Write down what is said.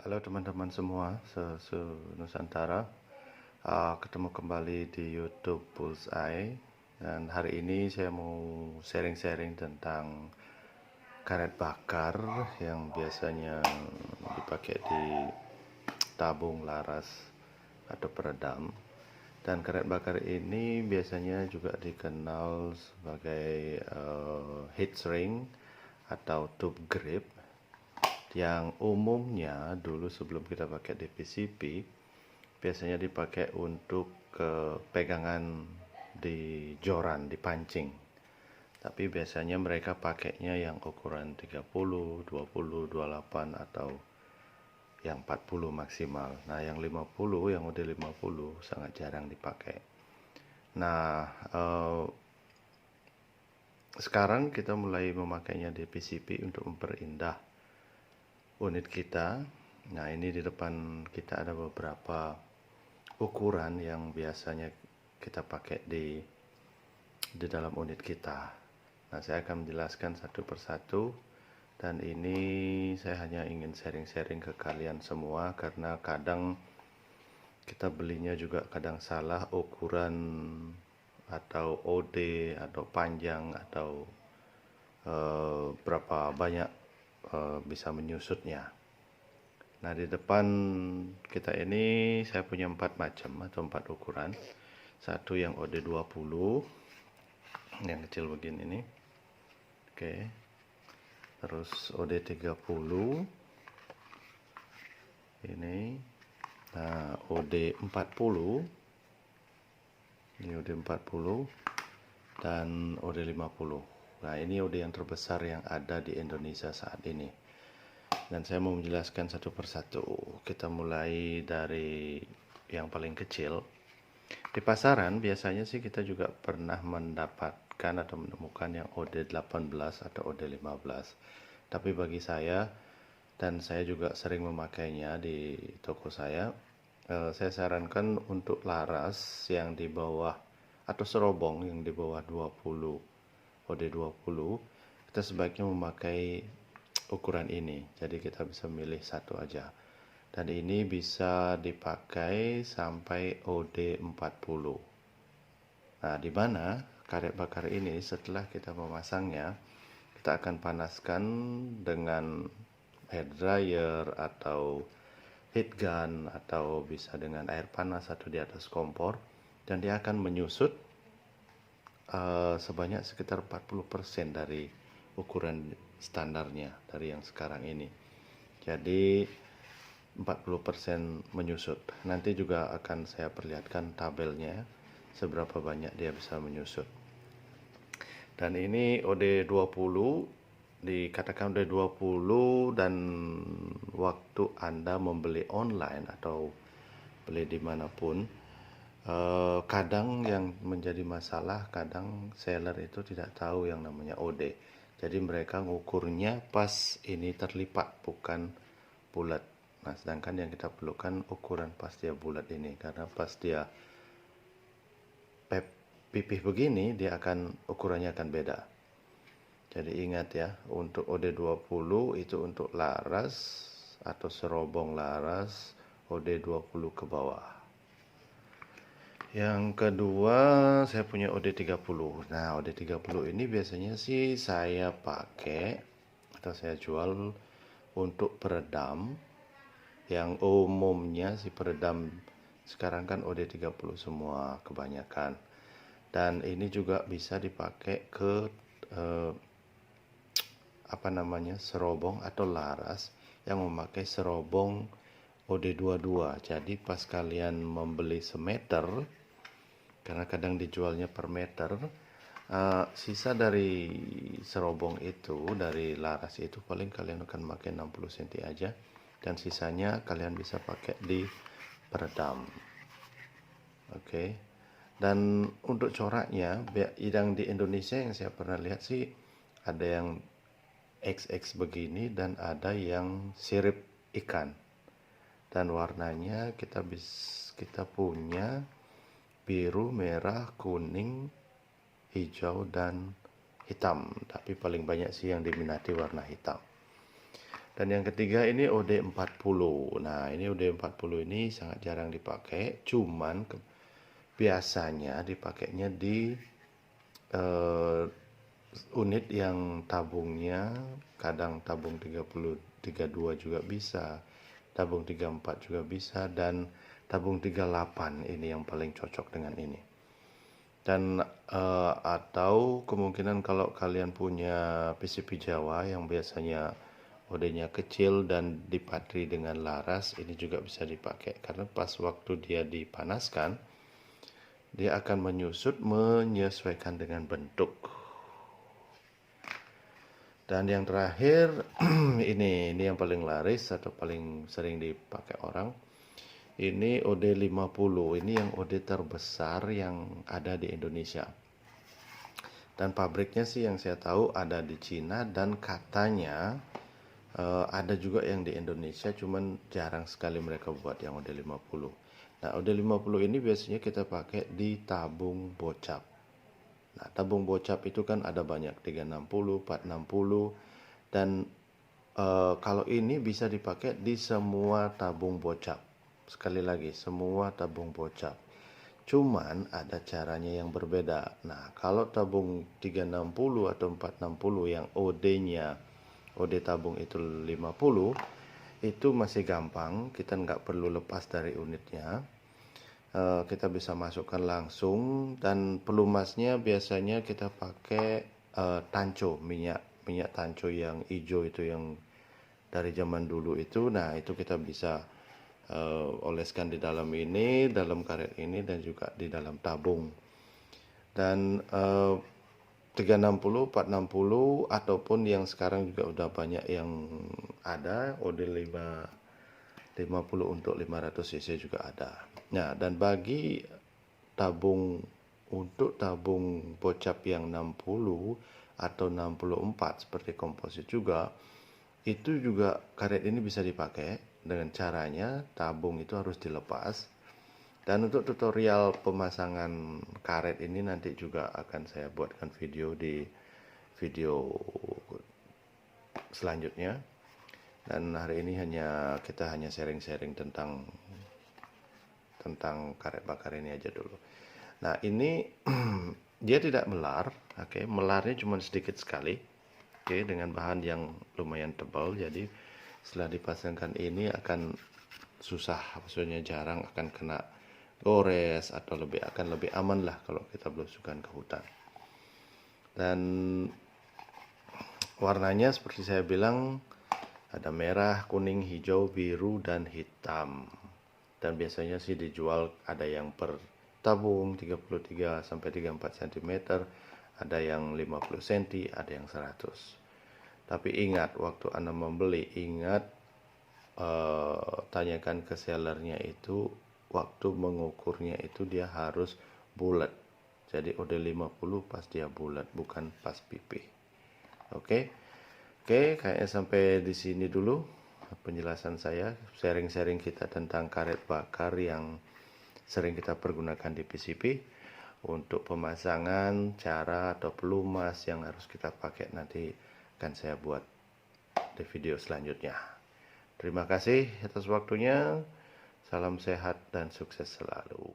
Halo teman-teman semua se-Nusantara. Ketemu kembali di YouTube Bullseye. Dan hari ini saya mau sharing-sharing tentang karet bakar yang biasanya dipakai di tabung laras atau peredam. Dan karet bakar ini biasanya juga dikenal sebagai heat shrink atau tube grip, yang umumnya dulu sebelum kita pakai di PCB biasanya dipakai untuk pegangan di joran, di pancing. Tapi biasanya mereka pakainya yang ukuran 30, 20, 28 atau yang 40 maksimal. Nah, yang 50, yang model 50 sangat jarang dipakai. Nah, sekarang kita mulai memakainya di PCB untuk memperindah unit kita. Nah, ini di depan kita ada beberapa ukuran yang biasanya kita pakai di dalam unit kita. Nah, saya akan menjelaskan satu persatu, dan ini saya hanya ingin sharing-sharing ke kalian semua karena kadang kita belinya juga kadang salah ukuran atau OD atau panjang atau berapa banyak bisa menyusutnya. Nah, di depan kita ini saya punya 4 macam atau 4 ukuran. Satu yang OD20 yang kecil begini nih. Oke. Terus OD30 ini. Nah, OD40 ini OD40 dan OD50. Nah, ini OD yang terbesar yang ada di Indonesia saat ini. Dan saya mau menjelaskan satu persatu. Kita mulai dari yang paling kecil. Di pasaran biasanya sih kita juga pernah mendapatkan atau menemukan yang OD18 atau OD15. Tapi bagi saya, dan saya juga sering memakainya di toko saya sarankan untuk laras yang di bawah atau serobong yang di bawah 20 OD20, kita sebaiknya memakai ukuran ini. Jadi kita bisa milih satu aja. Dan ini bisa dipakai sampai OD40. Nah, di mana karet bakar ini setelah kita memasangnya, kita akan panaskan dengan hair dryer atau heat gun atau bisa dengan air panas atau di atas kompor, dan dia akan menyusut sebanyak sekitar 40% dari ukuran standarnya dari yang sekarang ini. Jadi 40% menyusut. Nanti juga akan saya perlihatkan tabelnya seberapa banyak dia bisa menyusut. Dan ini OD20, dikatakan OD20, dan waktu Anda membeli online atau beli dimanapun, kadang yang menjadi masalah, kadang seller itu tidak tahu yang namanya OD. Jadi mereka ngukurnya pas ini terlipat, bukan bulat. Nah, sedangkan yang kita perlukan ukuran pas dia bulat ini, karena pas dia pipih begini, dia akan ukurannya akan beda. Jadi ingat ya, untuk OD20 itu untuk laras atau serobong laras OD20 ke bawah. Yang kedua, saya punya OD30. Nah, OD30 ini biasanya sih saya pakai atau saya jual untuk peredam. Yang umumnya si peredam sekarang kan OD30 semua kebanyakan. Dan ini juga bisa dipakai ke serobong atau laras yang memakai serobong OD22. Jadi pas kalian membeli semeter, karena kadang dijualnya per meter, sisa dari serobong itu, dari laras itu, paling kalian akan pakai 60 cm aja, dan sisanya kalian bisa pakai di peredam. Oke. Dan untuk coraknya, yang di Indonesia yang saya pernah lihat sih ada yang XX begini dan ada yang sirip ikan. Dan warnanya kita punya biru, merah, kuning, hijau, dan hitam. Tapi paling banyak sih yang diminati warna hitam. Dan yang ketiga ini OD40. Nah, ini OD40 ini sangat jarang dipakai, cuman biasanya dipakainya di unit yang tabungnya kadang tabung 32 juga bisa, tabung 34 juga bisa, dan tabung 38 ini yang paling cocok dengan ini. Dan atau kemungkinan kalau kalian punya PCP Jawa yang biasanya OD-nya kecil dan dipatri dengan laras, ini juga bisa dipakai karena pas waktu dia dipanaskan dia akan menyusut menyesuaikan dengan bentuk. Dan yang terakhir ini yang paling laris atau paling sering dipakai orang. Ini OD50, ini yang OD terbesar yang ada di Indonesia. Dan pabriknya sih yang saya tahu ada di Cina dan katanya ada juga yang di Indonesia, cuman jarang sekali mereka buat yang OD50. Nah, OD50 ini biasanya kita pakai di tabung bocap. Nah, tabung bocap itu kan ada banyak, 360, 460, dan kalau ini bisa dipakai di semua tabung bocap. Sekali lagi, semua tabung bocap. Cuman ada caranya yang berbeda. Nah, kalau tabung 360 atau 460 yang OD tabung itu 50, itu masih gampang, kita nggak perlu lepas dari unitnya. Kita bisa masukkan langsung, dan pelumasnya biasanya kita pakai tanco, minyak tanco yang hijau itu yang dari zaman dulu itu. Nah, itu kita bisa oleskan di dalam ini, dalam karet ini, dan juga di dalam tabung. Dan 360, 460 ataupun yang sekarang juga udah banyak yang ada OD50 untuk 500 cc juga ada. Nah, dan bagi untuk tabung bocap yang 60 atau 64 seperti komposit juga, itu juga karet ini bisa dipakai. Dengan caranya tabung itu harus dilepas. Dan untuk tutorial pemasangan karet ini nanti juga akan saya buatkan video di video selanjutnya. Dan hari ini kita hanya sharing-sharing tentang karet bakar ini aja dulu. Nah, ini dia tidak melar, oke. Melarnya cuma sedikit sekali, oke, dengan bahan yang lumayan tebal. Jadi setelah dipasangkan ini akan susah, maksudnya jarang akan kena gores atau akan lebih aman lah kalau kita belusukan ke hutan. Dan warnanya seperti saya bilang ada merah, kuning, hijau, biru, dan hitam. Dan biasanya sih dijual ada yang per tabung 33 sampai 34 cm, ada yang 50 cm, ada yang 100. Tapi ingat, waktu Anda membeli, tanyakan ke sellernya itu, waktu mengukurnya itu dia harus bulat. Jadi OD50 pas dia bulat, bukan pas pipih. Oke, kayaknya sampai di sini dulu penjelasan saya, sharing-sharing kita tentang karet bakar yang sering kita pergunakan di PCP. Untuk pemasangan, cara atau pelumas yang harus kita pakai nanti akan saya buat di video selanjutnya. Terima kasih atas waktunya. Salam sehat dan sukses selalu.